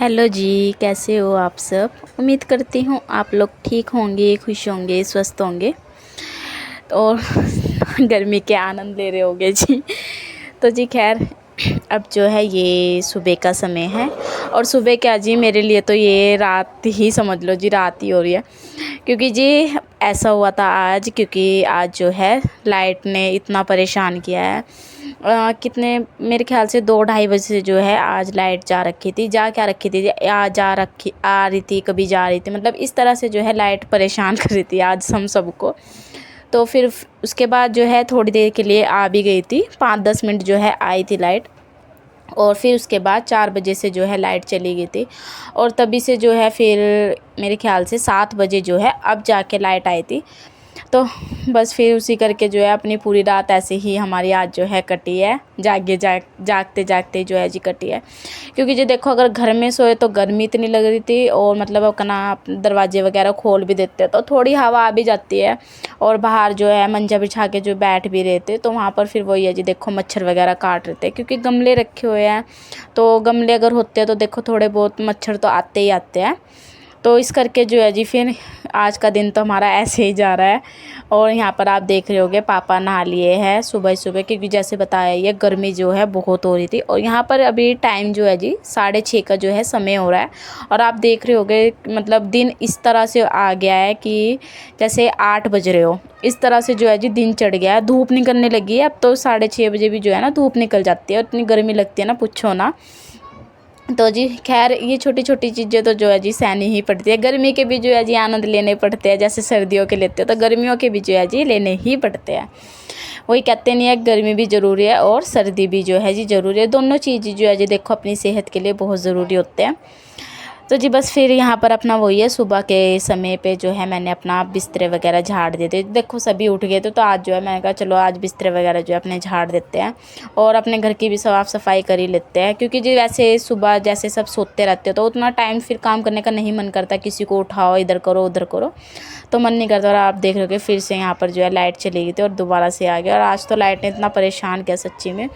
Hello जी, कैसे हो आप सब। उम्मीद करती हूँ आप लोग ठीक होंगे, खुश होंगे, स्वस्थ होंगे और गर्मी के आनंद ले रहे होंगे जी। तो जी खैर, अब जो है ये सुबह का समय है और सुबह क्या जी, मेरे लिए तो ये रात ही समझ लो जी, रात ही हो रही है। क्योंकि जी ऐसा हुआ था आज, क्योंकि आज जो है लाइट ने इतना परेशान किया है। कितने, मेरे ख्याल से 2-2:30 बजे से जो है आज लाइट जा रखी थी, जा क्या रखी थी, आ रही थी, कभी जा रही थी, मतलब इस तरह से जो है लाइट परेशान कर रही थी आज हम सबको। तो फिर उसके बाद जो है थोड़ी देर के लिए आ भी गई थी, 5-10 मिनट जो है आई थी लाइट। और फिर उसके बाद 4 बजे से जो है लाइट चली गई थी और तभी से जो है फिर मेरे ख्याल से 7 बजे जो है अब जाके लाइट आई थी। तो बस फिर उसी करके जो है अपनी पूरी रात ऐसे ही हमारी आज जो है कटी है, जागते जागते जो है जी कटी है। क्योंकि जी देखो, अगर घर में सोए तो गर्मी इतनी लग रही थी और मतलब अपना दरवाजे वगैरह खोल भी देते तो थोड़ी हवा आ भी जाती है। और बाहर जो है मंजा बिछा के जो बैठ भी रहे थे तो वहाँ पर फिर वही है जी, देखो मच्छर वगैरह काट रहे थे, क्योंकि गमले रखे हुए हैं। तो गमले अगर होते हैं तो देखो थोड़े बहुत मच्छर तो आते ही आते हैं। तो इस करके जो है जी फिर आज का दिन तो हमारा ऐसे ही जा रहा है। और यहाँ पर आप देख रहे होगे पापा नहा लिए हैं सुबह सुबह, क्योंकि जैसे बताया ये गर्मी जो है बहुत हो रही थी। और यहाँ पर अभी टाइम जो है जी 6:30 का जो है समय हो रहा है। और आप देख रहे होगे मतलब दिन इस तरह से आ गया है कि जैसे 8 बज रहे हो, इस तरह से जो है जी दिन चढ़ गया है, धूप निकलने लगी है। अब तो 6:30 बजे भी जो है ना धूप निकल जाती है और इतनी गर्मी लगती है ना, पूछो ना। तो जी खैर, ये छोटी छोटी चीज़ें तो जो है जी सहनी ही पड़ती है। गर्मी के भी जो है जी आनंद लेने पड़ते हैं, जैसे सर्दियों के लेते हो तो गर्मियों के भी जो है जी लेने ही पड़ते हैं। वही कहते नहीं है, गर्मी भी ज़रूरी है और सर्दी भी जो है जी ज़रूरी है। दोनों चीज़ जो है जी देखो अपनी सेहत के लिए बहुत ज़रूरी होते हैं। तो जी बस फिर यहाँ पर अपना वही है, सुबह के समय पे जो है मैंने अपना बिस्तरे वगैरह झाड़ देते, देखो सभी उठ गए थे तो आज जो है मैंने कहा चलो आज बिस्तरे वगैरह जो है अपने झाड़ देते हैं और अपने घर की भी साफ़ सफाई कर ही लेते हैं। क्योंकि जी वैसे सुबह जैसे सब सोते रहते हो तो उतना टाइम फिर काम करने का नहीं मन करता, किसी को उठाओ इधर करो उधर करो तो मन नहीं करता। और आप देख रहे हो फिर से यहाँ पर जो है लाइट चली गई थी और दोबारा से आ गया। और आज तो लाइट ने इतना परेशान किया सच्ची में।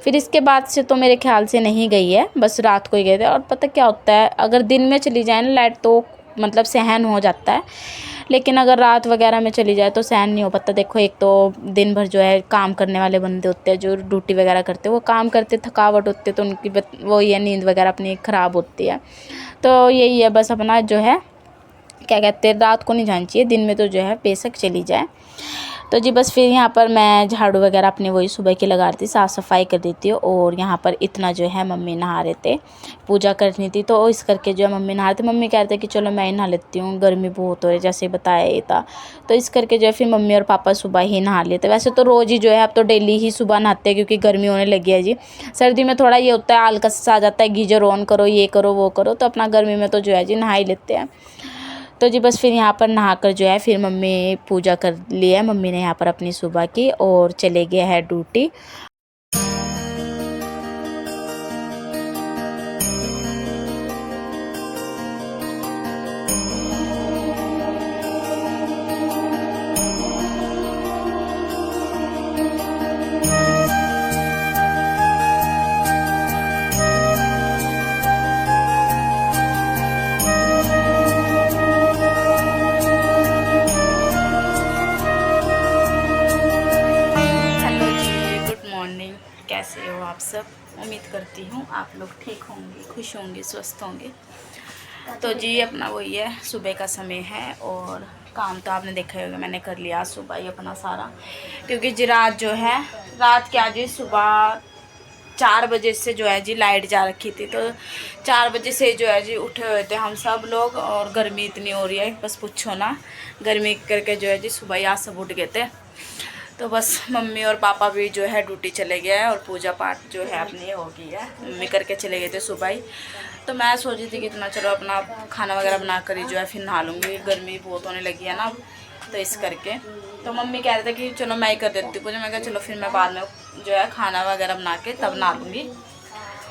फिर इसके बाद से तो मेरे ख्याल से नहीं गई है, बस रात को ही गए थे। और पता क्या होता है, अगर दिन में चली जाए ना लाइट तो मतलब सहन हो जाता है, लेकिन अगर रात वगैरह में चली जाए तो सहन नहीं हो पाता। देखो एक तो दिन भर जो है काम करने वाले बंदे होते हैं जो ड्यूटी वगैरह करते हैं, वो काम करते थकावट होती है तो उनकी वो ये नींद वगैरह अपनी ख़राब होती है। तो यही है बस, अपना जो है क्या कहते हैं, रात को नहीं जानी चाहिए, दिन में तो जो है बेशक चली जाए। तो जी बस फिर यहाँ पर मैं झाड़ू वगैरह अपनी वही सुबह की लगा रही थी, साफ़ सफाई कर देती हूँ। और यहाँ पर इतना जो है मम्मी नहा रहे थे, पूजा करनी थी तो इस करके जो है मम्मी नहा रहे थे। मम्मी कह रहे थे कि चलो मैं ही नहा लेती हूँ, गर्मी बहुत हो रही है, जैसे बताया ये था। तो इस करके जो है फिर मम्मी और पापा सुबह ही नहा लिए थे। वैसे तो रोज़ ही जो है अब तो डेली ही सुबह नहाते हैं, क्योंकि गर्मी होने लगी है जी। सर्दी में थोड़ा ये होता है आलकस आ जाता है, गीजर ऑन करो ये करो वो करो, तो अपना गर्मी में तो जो है जी नहा ही लेते हैं। तो जी बस फिर यहाँ पर नहाकर जो है फिर मम्मी पूजा कर लिया, मम्मी ने यहाँ पर अपनी सुबह की और चले गया है ड्यूटी। हेलो जी, गुड मॉर्निंग, कैसे हो आप सब। उम्मीद करती हूँ आप लोग ठीक होंगे, खुश होंगे, स्वस्थ होंगे। तो जी अपना वही है, सुबह का समय है और काम तो आपने देखा ही होगा, मैंने कर लिया सुबह ही अपना सारा। क्योंकि जी रात जो है, रात क्या जी, सुबह 4 बजे से जो है जी लाइट जा रखी थी। तो 4 बजे से जो है जी उठे हुए थे हम सब लोग। और गर्मी इतनी हो रही है बस पूछो ना, गर्मी करके जो है जी सुबह ही आज सब उठ गए थे। तो बस मम्मी और पापा भी जो है ड्यूटी चले गए हैं और पूजा पाठ जो है अपनी हो गई है, मम्मी करके चले गए थे सुबह ही। तो मैं सोची थी कि इतना चलो अपना खाना वगैरह बना कर ही जो है फिर नहा लूँगी, गर्मी बहुत होने लगी है ना, तो इस करके। तो मम्मी कह रहे थे कि चलो मैं ही कर देती हूँ पूजा। मैं कहा चलो फिर मैं बाद में जो है खाना वगैरह बना के तब नहा लूँगी।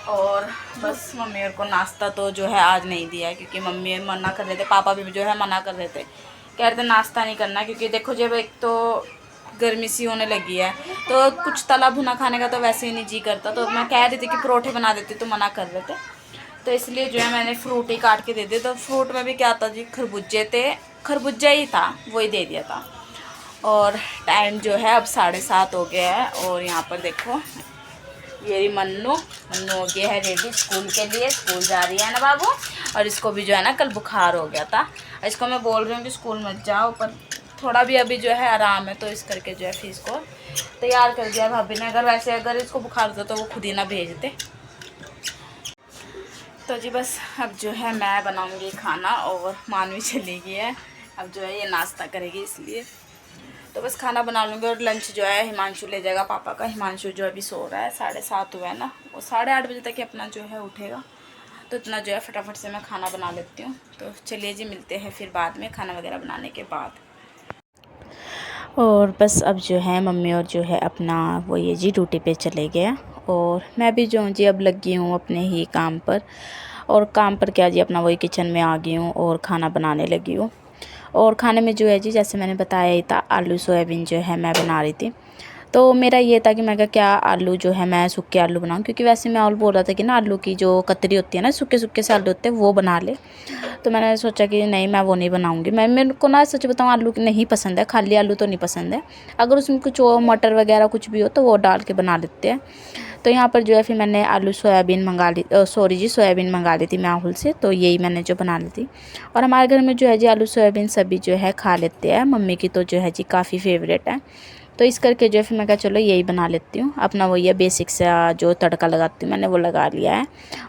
और बस मम्मी और को नाश्ता तो जो है आज नहीं दिया है, क्योंकि मम्मी मना कर रहे थे, पापा भी जो है मना कर रहे थे, कह रहे थे नाश्ता नहीं करना। क्योंकि देखो जब एक तो गर्मी सी होने लगी है तो कुछ तला भुना खाने का तो वैसे ही नहीं जी करता। तो मैं कह रही थी कि परोठे बना देती तो मना कर रहे थे। तो इसलिए जो है मैंने फ्रूट ही काट के दे दिया। तो फ्रूट में भी क्या था जी, खरबूजे थे, खरबूजा ही था, वही दे दिया था। और टाइम जो है अब 7:30 हो गया है। और यहाँ पर देखो ये मन्नू हो गया है रेडी स्कूल के लिए, स्कूल जा रही है ना बाबू। और इसको भी जो है ना कल बुखार हो गया था। इसको मैं बोल रही हूँ कि स्कूल मत जाओ, पर थोड़ा भी अभी जो है आराम है, तो इस करके जो है फिर इसको तैयार कर दिया भाभी ने। अगर इसको बुखार होता तो वो खुद ही ना भेजते। तो जी बस अब जो है मैं बनाऊंगी खाना, और मानवी चली गई है, अब जो है ये नाश्ता करेगी, इसलिए तो बस खाना बना लूँगी। और लंच जो है हिमांशु ले जाएगा पापा का। हिमांशु जो अभी सो रहा है, 7:30 हुआ है ना, वो 8:30 बजे तक ही अपना जो है उठेगा। तो इतना जो है फटाफट से मैं खाना बना लेती हूँ। तो चलिए जी मिलते हैं फिर बाद में, खाना वगैरह बनाने के बाद। और बस अब जो है मम्मी और जो है अपना वो ये जी ड्यूटी पे चले गए, और मैं भी जो हूँ जी अब लगी हूँ अपने ही काम पर। और काम पर क्या जी, अपना वही किचन में आ गई हूँ और खाना बनाने लगी हूँ। और खाने में जो है जी, जैसे मैंने बताया ही था, आलू सोयाबीन जो है मैं बना रही थी। तो मेरा ये था कि मैं क्या आलू जो है मैं सूखे आलू बनाऊं, क्योंकि वैसे मैं और बोल रहा था कि ना आलू की जो कतरी होती है ना, सूखे सूखे से आलू होते हैं, वो बना ले। तो मैंने सोचा कि नहीं, मैं वो नहीं बनाऊंगी। मेरे को ना सच बताऊं आलू नहीं पसंद है, खाली आलू तो नहीं पसंद है। अगर उसमें कुछ और मटर वगैरह कुछ भी हो तो वो डाल के बना लेते हैं। तो यहाँ पर जो है फिर मैंने आलू सोयाबीन मंगा ली, सॉरी जी सोयाबीन मंगा ली थी माहौल से। तो यही मैंने जो बना ली थी। और हमारे घर में जो है जी आलू सोयाबीन सभी जो है खा लेते हैं। मम्मी की तो जो है जी काफ़ी फेवरेट है। तो इस करके जो है फिर मैं कहा चलो यही बना लेती हूँ। अपना वही है बेसिक सा जो तड़का लगाती हूँ, मैंने वो लगा लिया है।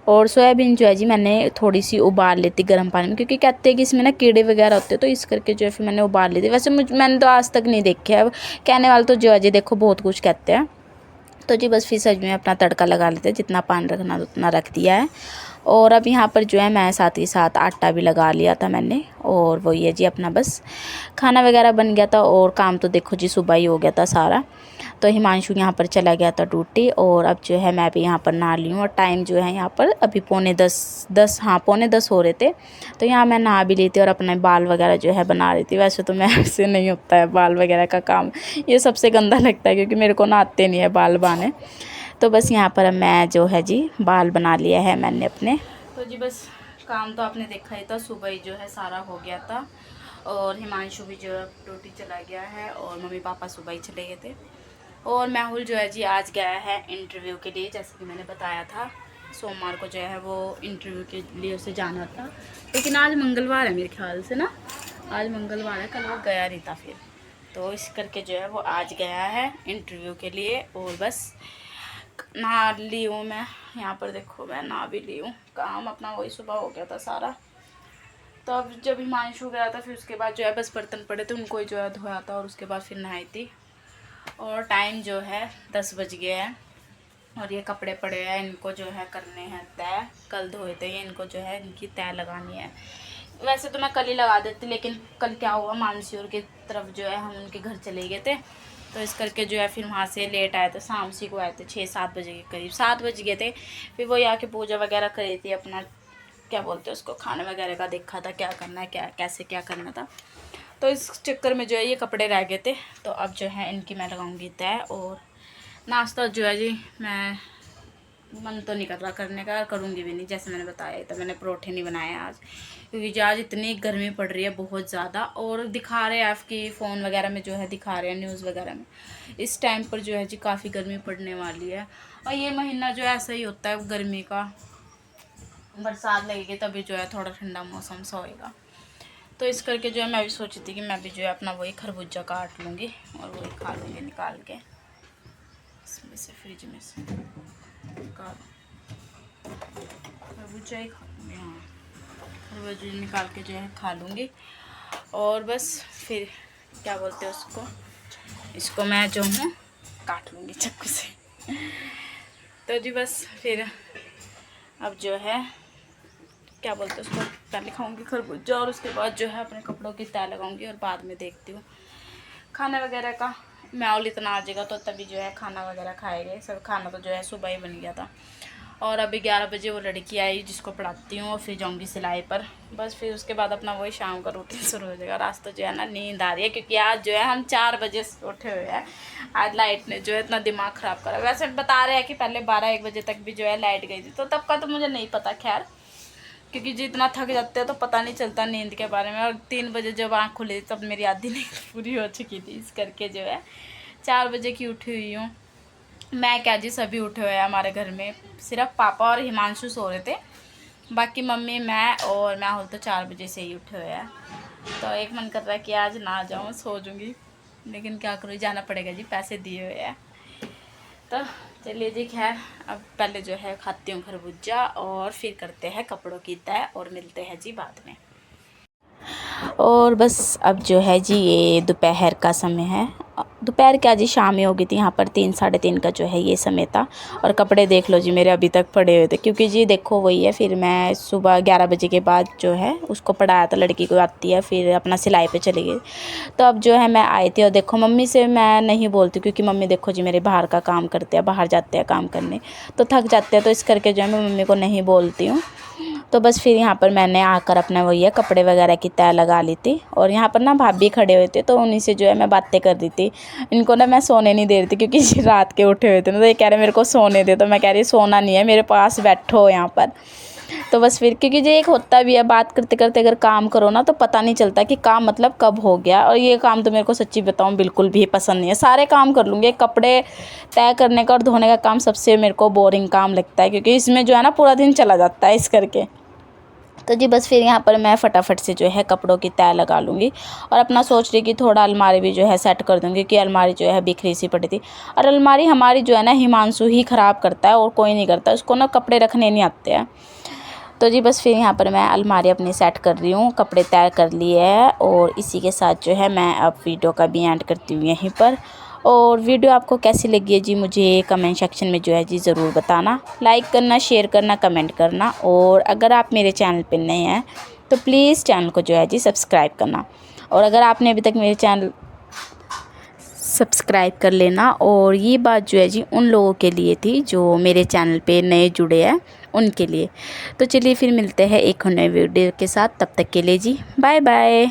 और सोयाबीन जो है जी मैंने थोड़ी सी उबाल लेती गर्म पानी में, क्योंकि कहते हैं कि इसमें ना कीड़े वगैरह होते हैं। तो इस करके जो है फिर मैंने उबाल ली थी। वैसे मैंने तो आज तक नहीं देखे है, कहने वाले तो जो है जी देखो बहुत कुछ कहते हैं। तो जी बस फिर सच में अपना तड़का लगा लेते हैं, जितना पानी रखना उतना रख दिया है। और अब यहाँ पर जो है मैं साथ ही साथ आटा भी लगा लिया था मैंने। और वही है जी अपना बस खाना वगैरह बन गया था। और काम तो देखो जी सुबह ही हो गया था सारा। तो हिमांशु यहाँ पर चला गया था ड्यूटी, और अब जो है मैं भी यहाँ पर नहा ली हूँ। और टाइम जो है यहाँ पर अभी 9:45 हाँ 9:45 हो रहे थे। तो यहाँ मैं नहा भी ली थी और अपने बाल वगैरह जो है बना रही थी। वैसे तो मैं ऐसे नहीं होता है बाल वगैरह का काम, ये सबसे गंदा लगता है, क्योंकि मेरे को ना आते नहीं है बाल बाने। तो बस यहाँ पर मैं जो है जी बाल बना लिया है मैंने अपने। तो जी बस काम तो आपने देखा ही था, सुबह ही जो है सारा हो गया था। और हिमांशु भी जो है ड्यूटी चला गया है, और मम्मी पापा सुबह ही चले गए थे। और माहौल जो है जी आज गया है इंटरव्यू के लिए, जैसे कि मैंने बताया था। सोमवार को जो है वो इंटरव्यू के लिए उसे जाना था, लेकिन आज मंगलवार है मेरे ख्याल से ना, आज मंगलवार है, कल वो गया नहीं था फिर। तो इस करके जो है वो आज गया है इंटरव्यू के लिए। और बस नहा ली हूँ मैं, यहाँ पर देखो मैं नहा भी ली हूँ। काम अपना वही सुबह हो गया था सारा। तो अब जब हिमांशु गया था फिर उसके बाद जो है बस बर्तन पड़े थे, उनको ही जो है धोया था, और उसके बाद फिर नहाई थी। और टाइम जो है 10 बज गया है। और ये कपड़े पड़े हैं, इनको जो है करने हैं तय, कल धोए थे ये, इनको जो है इनकी तय लगानी है। वैसे तो मैं कल ही लगा देती, लेकिन कल क्या हुआ, मानसूर की तरफ जो है हम उनके घर चले गए थे। तो इस करके जो है फिर वहाँ से लेट आए थे, शाम सी को आए थे 6-7 बजे के करीब, 7 बज गए थे। फिर वो आके पूजा वगैरह करी थी, अपना क्या बोलते हैं उसको, खाने वगैरह का देखा था क्या करना है, क्या कैसे क्या करना था। तो इस चक्कर में जो है ये कपड़े रह गए थे। तो अब जो है इनकी मैं लगाऊंगी तय। और नाश्ता जो है जी मैं मन तो नहीं कर रहा करने का, करूँगी भी नहीं, जैसे मैंने बताया था। मैंने परोठे नहीं बनाए आज, क्योंकि जो आज इतनी गर्मी पड़ रही है बहुत ज़्यादा। और दिखा रहे हैं आपकी फ़ोन वगैरह में जो है दिखा रहे हैं न्यूज़ वगैरह में, इस टाइम पर जो है जी काफ़ी गर्मी पड़ने वाली है। और ये महीना जो है ऐसा ही होता है गर्मी का, बरसात लगेगी तभी जो है थोड़ा ठंडा मौसम सा होएगा। तो इस करके जो है मैं भी सोची थी कि मैं भी जो है अपना वही खरबूजा काट लूँगी और वही खा लूँगी निकाल के इसमें से, फ्रिज में से निकाल खरबूजा ही खा लूँगी। हाँ खरबूजा निकाल के जो है खा लूँगी। और बस फिर क्या बोलते हैं उसको, इसको मैं जो हूँ काट लूँगी चाकू से। तो जी बस फिर अब जो है क्या बोलते हैं उसको, पहले खाऊंगी खरबूजा और उसके बाद जो है अपने कपड़ों की तय लगाऊंगी। और बाद में देखती हूँ खाने वगैरह का, माहौल इतना आ जाएगा तो तभी जो है खाना वगैरह खाएंगे सब। खाना तो जो है सुबह ही बन गया था। और अभी 11 बजे वो लड़की आई जिसको पढ़ाती हूँ, और फिर जाऊँगी सिलाई पर। बस फिर उसके बाद अपना वही शाम का रूटीन शुरू हो जाएगा। आज तो जो है ना नींद आ रही है, क्योंकि आज जो है हम 4 बजे उठे हुए हैं। आज लाइट ने जो है इतना दिमाग ख़राब करा। वैसे बता रहे हैं कि पहले 12-1 बजे तक भी जो है लाइट गई थी, तो तब का तो मुझे नहीं पता खैर। क्योंकि जो इतना थक जाते हैं तो पता नहीं चलता नींद के बारे में। और 3 बजे जब आँख खुली तब मेरी आधी नींद पूरी हो चुकी थी, इस करके जो है 4 बजे की उठी हुई हूँ। मैं क्या जी, सभी उठे हुए हैं हमारे घर में, सिर्फ पापा और हिमांशु सो रहे थे, बाकी मम्मी, मैं और मैं तो 4 बजे से ही उठे हुए हैं। तो एक मन कर रहा है कि आज ना जाऊँ, सो जूँगी, लेकिन क्या करूँ, जाना पड़ेगा जी, पैसे दिए हुए हैं। तो चलिए जी, खैर अब पहले जो है खाती हूँ खरबूजा और फिर करते हैं कपड़ों की तय और मिलते हैं जी बाद में। और बस अब जो है जी ये दोपहर का समय है, दोपहर क्या जी, शाम ही हो गई थी, यहाँ पर 3 साढ़े 3 का जो है ये समय था। और कपड़े देख लो जी मेरे अभी तक पड़े हुए थे, क्योंकि जी देखो वही है, फिर मैं सुबह 11 बजे के बाद जो है उसको पढ़ाया था, लड़की को आती है, फिर अपना सिलाई पे चली गई। तो अब जो है मैं आई थी और देखो मम्मी से मैं नहीं बोलती, क्योंकि मम्मी देखो जी मेरे बाहर का काम करते हैं, बाहर जाते हैं काम करने, तो थक जाते हैं, तो इस करके जो है मैं मम्मी को नहीं बोलती हूँ। तो बस फिर यहाँ पर मैंने आकर अपना वही है कपड़े वगैरह की तय लगा ली थी। और यहाँ पर ना भाभी खड़े हुए थे, तो उन्हीं से जो है मैं बातें कर रही थी। इनको ना मैं सोने नहीं दे रही थी, क्योंकि रात के उठे हुए थे ना, तो ये कह रहे मेरे को सोने दे, तो मैं कह रही सोना नहीं है, मेरे पास बैठो यहाँ पर। तो बस फिर क्योंकि जो एक होता भी है, बात करते करते अगर काम करो ना तो पता नहीं चलता कि काम मतलब कब हो गया। और ये काम तो मेरे को सच्ची बताऊँ बिल्कुल भी पसंद नहीं है। सारे काम कर लूँगी, कपड़े तय करने का और धोने का काम सबसे मेरे को बोरिंग काम लगता है, क्योंकि इसमें जो है ना पूरा दिन चला जाता है, इस करके। तो जी बस फिर यहाँ पर मैं फटाफट से जो है कपड़ों की तय लगा लूँगी। और अपना सोच रही कि थोड़ा अलमारी भी जो है सेट कर दूँगी, कि अलमारी जो है बिखरी सी पड़ी थी। और अलमारी हमारी जो है ना हिमांशु ही ख़राब करता है, और कोई नहीं करता, उसको ना कपड़े रखने नहीं आते हैं। तो जी बस फिर यहाँ पर मैं अलमारी अपनी सेट कर रही हूँ, कपड़े तय कर लिए हैं। और इसी के साथ जो है मैं अब वीडियो का भी एंड करती हूँ यहीं पर। और वीडियो आपको कैसी लगी है जी, मुझे कमेंट सेक्शन में जो है जी ज़रूर बताना। लाइक करना, शेयर करना, कमेंट करना। और अगर आप मेरे चैनल पर नए हैं तो प्लीज़ चैनल को जो है जी सब्सक्राइब करना। और अगर आपने अभी तक मेरे चैनल सब्सक्राइब कर लेना। और ये बात जो है जी उन लोगों के लिए थी जो मेरे चैनल पे नए जुड़े हैं, उनके लिए। तो चलिए फिर मिलते हैं एक नए वीडियो के साथ, तब तक के लिए जी बाय बाय।